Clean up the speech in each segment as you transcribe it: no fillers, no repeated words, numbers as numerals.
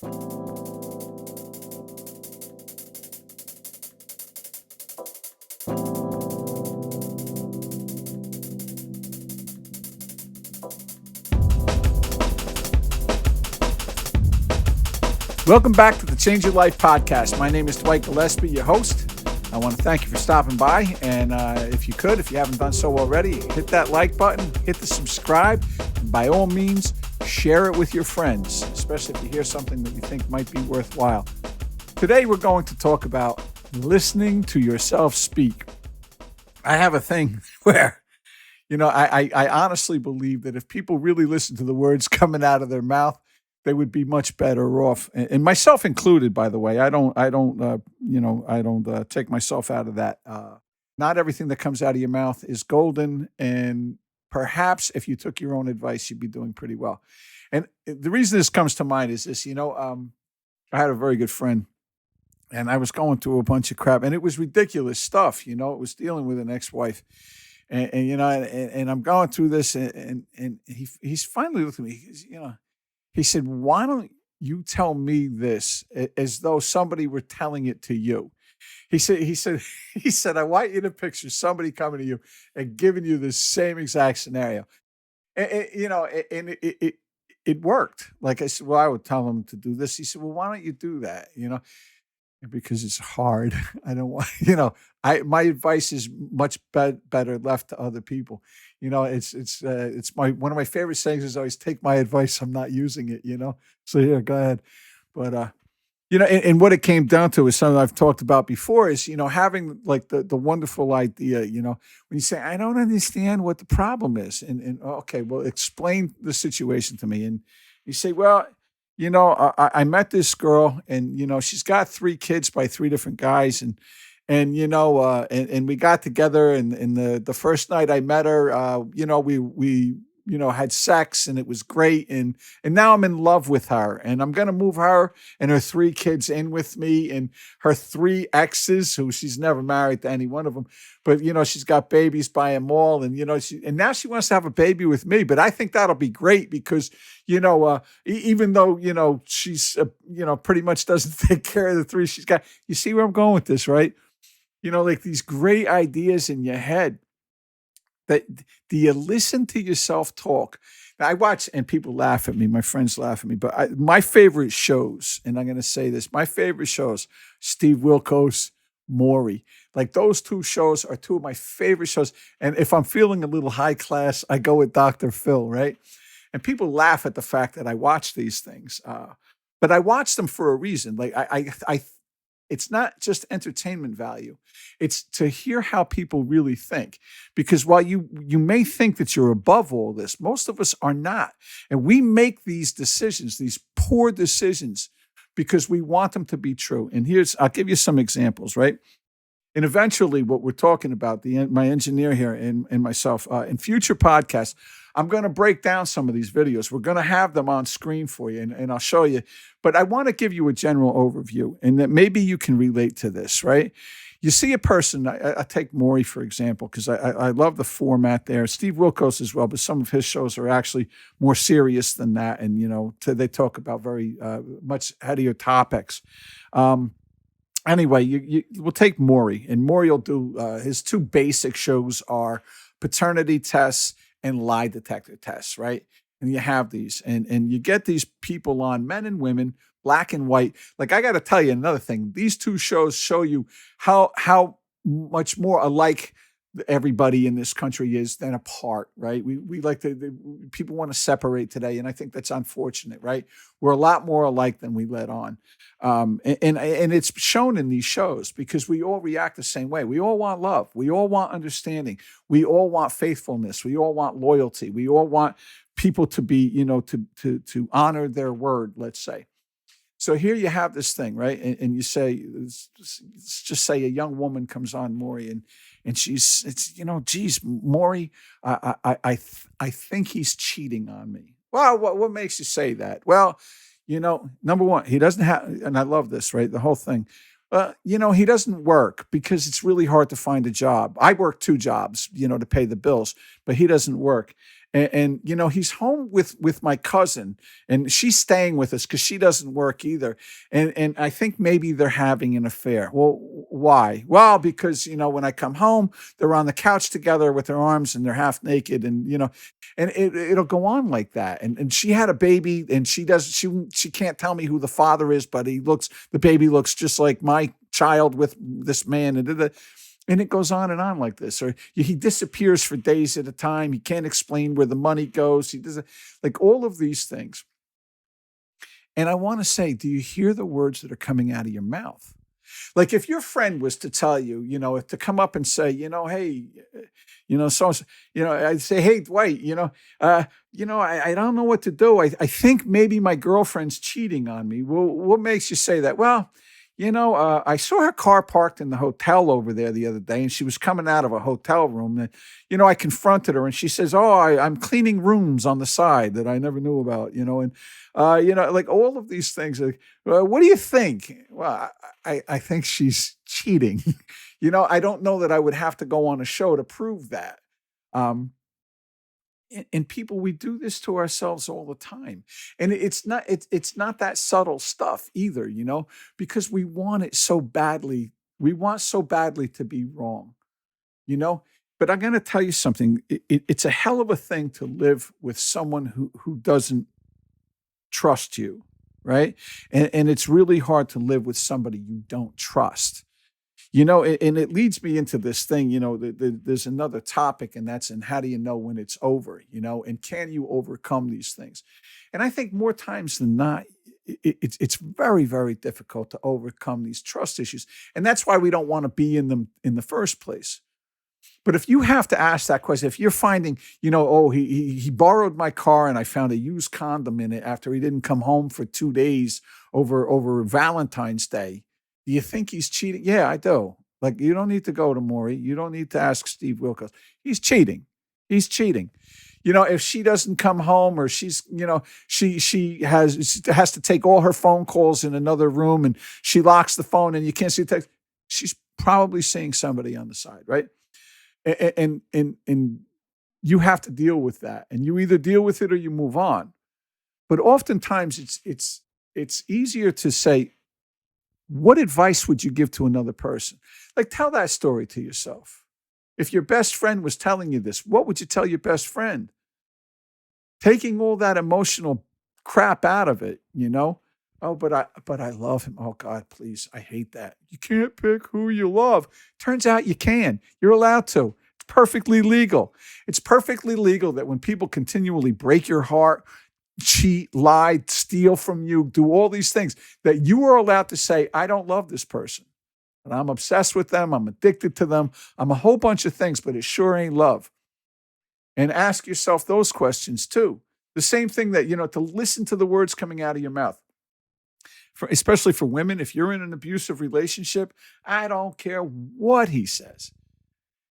Welcome back to the Change Your Life podcast. My name is Dwight, Gillespie, your host. I want to thank you for stopping by. And if you haven't done so already, hit that like button, hit the subscribe, and by all means, share it with your friends, especially if you hear something that you think might be worthwhile. Today, we're going to talk about listening to yourself speak. I have a thing where, I honestly believe that if people really listen to the words coming out of their mouth, they would be much better off, and myself included. By the way, I don't take myself out of that. Not everything that comes out of your mouth is golden, and perhaps if you took your own advice, you'd be doing pretty well. And the reason this comes to mind is this. I had a very good friend, and I was going through a bunch of crap, and it was ridiculous stuff. It was dealing with an ex-wife, and I'm going through this, and he's finally looked at me. He said, "Why don't you tell me this as though somebody were telling it to you?" He said, "I want you to picture somebody coming to you and giving you the same exact scenario." And it worked. Like I said, well, I would tell him to do this. He said, "Well, why don't you do that?" Because it's hard. I don't want, my advice is much better left to other people. It's one of my favorite sayings is always take my advice. I'm not using it, So yeah, go ahead. But, and what it came down to is something I've talked about before is, having like the wonderful idea, when you say, I don't understand what the problem is. And okay, well, explain the situation to me. And you say, well, I met this girl and, she's got 3 kids by 3 different guys. And we got together and the first night I met her, we had sex and it was great. And now I'm in love with her and I'm going to move her and her 3 kids in with me and her 3 exes who she's never married to any one of them. But, she's got babies by them all. And, and now she wants to have a baby with me. But I think that'll be great because, even though, she's, pretty much doesn't take care of the 3 she's got. You see where I'm going with this, right? Like these great ideas in your head. That do you listen to yourself talk? Now, I watch and people laugh at me. My friends laugh at me. But my favorite shows, and I'm going to say this, my favorite shows, Steve Wilkos, Maury. Like those 2 shows are 2 of my favorite shows. And if I'm feeling a little high class, I go with Dr. Phil, right? And people laugh at the fact that I watch these things. But I watch them for a reason. Like I it's not just entertainment value. It's to hear how people really think. Because while you may think that you're above all this, most of us are not. And we make these decisions, these poor decisions, because we want them to be true. And I'll give you some examples, right? And eventually what we're talking about, my engineer here and myself, in future podcasts, I'm going to break down some of these videos. We're going to have them on screen for you, and I'll show you. But I want to give you a general overview, and that maybe you can relate to this, right? You see a person, I take Maury, for example, because I love the format there. Steve Wilkos as well, but some of his shows are actually more serious than that. And, they talk about very much headier topics. Anyway, we'll take Maury, and Maury will do his 2 basic shows are paternity tests and lie detector tests, right? And you have these, and you get these people on, men and women, black and white. Like I got to tell you another thing. These 2 shows show you how much more alike everybody in this country is than apart, right? We like people want to separate today, and I think that's unfortunate, right? We're a lot more alike than we let on, and it's shown in these shows because we all react the same way. We all want love, we all want understanding, we all want faithfulness, we all want loyalty, we all want people to be, to honor their word, let's say. So here you have this thing, right? And you say, let's just say a young woman comes on Maury, and geez, Maury, I think he's cheating on me. Well, what makes you say that? Well, number one, he doesn't have, and I love this, right? The whole thing. He doesn't work because it's really hard to find a job. I work 2 jobs, to pay the bills, but he doesn't work. And he's home with my cousin, and she's staying with us because she doesn't work either. And I think maybe they're having an affair. Well, why? Well, because when I come home, they're on the couch together with their arms and they're half naked, and it'll go on like that. And she had a baby, and she can't tell me who the father is, but the baby looks just like my child with this man, and it goes on like this. Or he disappears for days at a time. He can't explain where the money goes. He doesn't, like, all of these things. And I want to say, do you hear the words that are coming out of your mouth? Like, if your friend was to tell you, to come up and say, hey, so, I'd say, hey, Dwight, I don't know what to do. I think maybe my girlfriend's cheating on me. Well, what makes you say that? Well, I saw her car parked in the hotel over there the other day, and she was coming out of a hotel room. And, I confronted her, and she says, "Oh, I'm cleaning rooms on the side that I never knew about." Like, all of these things. Like, what do you think? Well, I think she's cheating. I don't know that I would have to go on a show to prove that. Um, and people, we do this to ourselves all the time, and it's not that subtle stuff either, because we want it so badly. We want so badly to be wrong, you know but I'm going to tell you something. It's a hell of a thing to live with someone who doesn't trust you, right? And it's really hard to live with somebody you don't trust. And it leads me into this thing. There's another topic, and that's, and how do you know when it's over? And can you overcome these things? And I think more times than not, it's very, very difficult to overcome these trust issues, and that's why we don't want to be in them in the first place. But if you have to ask that question, if you're finding, oh, he borrowed my car and I found a used condom in it after he didn't come home for 2 days over Valentine's Day, do you think he's cheating? Yeah, I do. Like, you don't need to go to Maury. You don't need to ask Steve Wilkos. He's cheating. He's cheating. If she doesn't come home, or she's, she has to take all her phone calls in another room, and she locks the phone and you can't see the text, she's probably seeing somebody on the side, right? And you have to deal with that, and you either deal with it or you move on. But oftentimes it's easier to say, what advice would you give to another person? Like, tell that story to yourself. If your best friend was telling you this, what would you tell your best friend? Taking all that emotional crap out of it. Oh, but I love him. Oh God, please. I hate that. You can't pick who you love. Turns out you can. You're allowed to. It's perfectly legal. It's perfectly legal that when people continually break your heart, cheat, lie, steal from you, do all these things, that you are allowed to say, I don't love this person. And I'm obsessed with them. I'm addicted to them. I'm a whole bunch of things, but it sure ain't love. And ask yourself those questions too. The same thing that, to listen to the words coming out of your mouth. Especially for women, if you're in an abusive relationship, I don't care what he says.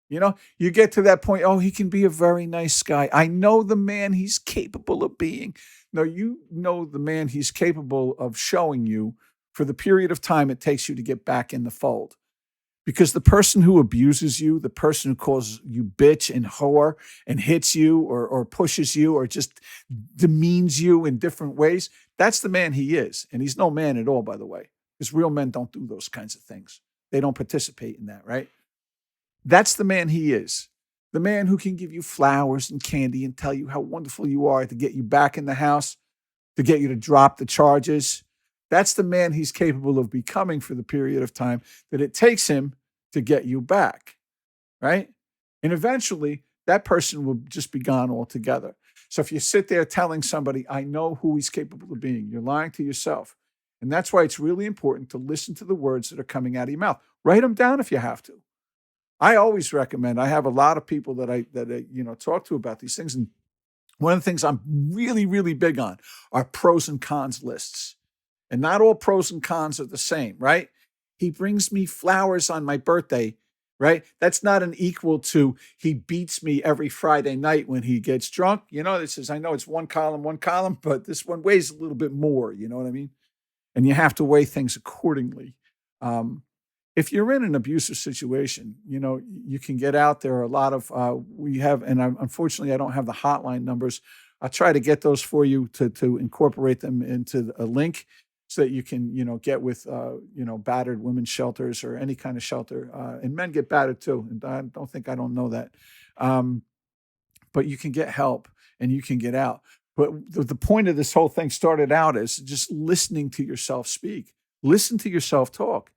You get to that point, oh, he can be a very nice guy. I know the man he's capable of being. No, you know the man he's capable of showing you for the period of time it takes you to get back in the fold. Because the person who abuses you, the person who calls you bitch and whore and hits you or pushes you or just demeans you in different ways, that's the man he is. And he's no man at all, by the way, because real men don't do those kinds of things. They don't participate in that, right? That's the man he is. The man who can give you flowers and candy and tell you how wonderful you are to get you back in the house, to get you to drop the charges. That's the man he's capable of becoming for the period of time that it takes him to get you back, right? And eventually, that person will just be gone altogether. So if you sit there telling somebody, I know who he's capable of being, you're lying to yourself. And that's why it's really important to listen to the words that are coming out of your mouth. Write them down if you have to. I always recommend, I have a lot of people that I talk to about these things. And one of the things I'm really, really big on are pros and cons lists. And not all pros and cons are the same, right? He brings me flowers on my birthday, right? That's not an equal to he beats me every Friday night when he gets drunk. This is, I know it's one column, but this one weighs a little bit more. You know what I mean? And you have to weigh things accordingly. Um, if you're in an abusive situation, you can get out. There are a lot of we have, and unfortunately, I don't have the hotline numbers. I'll try to get those for you to incorporate them into a link so that you can get with battered women's shelters or any kind of shelter. And men get battered too, and I don't know that. Um, but you can get help and you can get out. But the point of this whole thing started out as just listening to yourself speak, listen to yourself talk,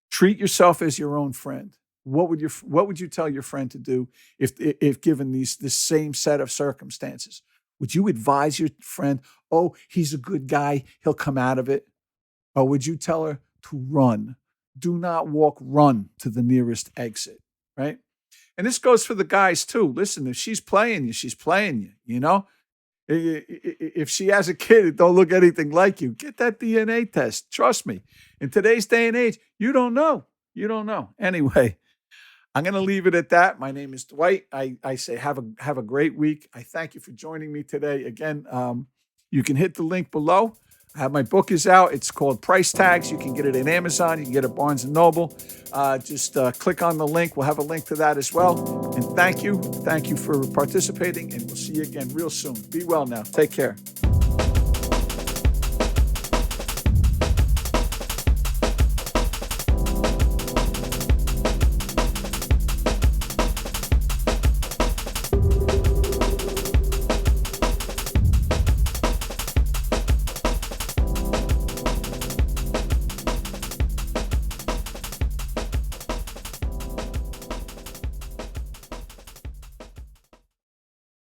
treat yourself as your own friend. What would you tell your friend to do if given this same set of circumstances? Would you advise your friend, oh, he's a good guy, he'll come out of it? Or would you tell her to run? Do not walk, run to the nearest exit, right? And this goes for the guys too. Listen, if she's playing you, she's playing you, If she has a kid that don't look anything like you, get that DNA test. Trust me. In today's day and age, you don't know. You don't know. Anyway, I'm going to leave it at that. My name is Dwight. I say have a great week. I thank you for joining me today. Again, you can hit the link below. My book is out. It's called Price Tags. You can get it at Amazon. You can get it at Barnes & Noble. Just click on the link. We'll have a link to that as well. And thank you. Thank you for participating, and we'll see you again real soon. Be well now. Take care.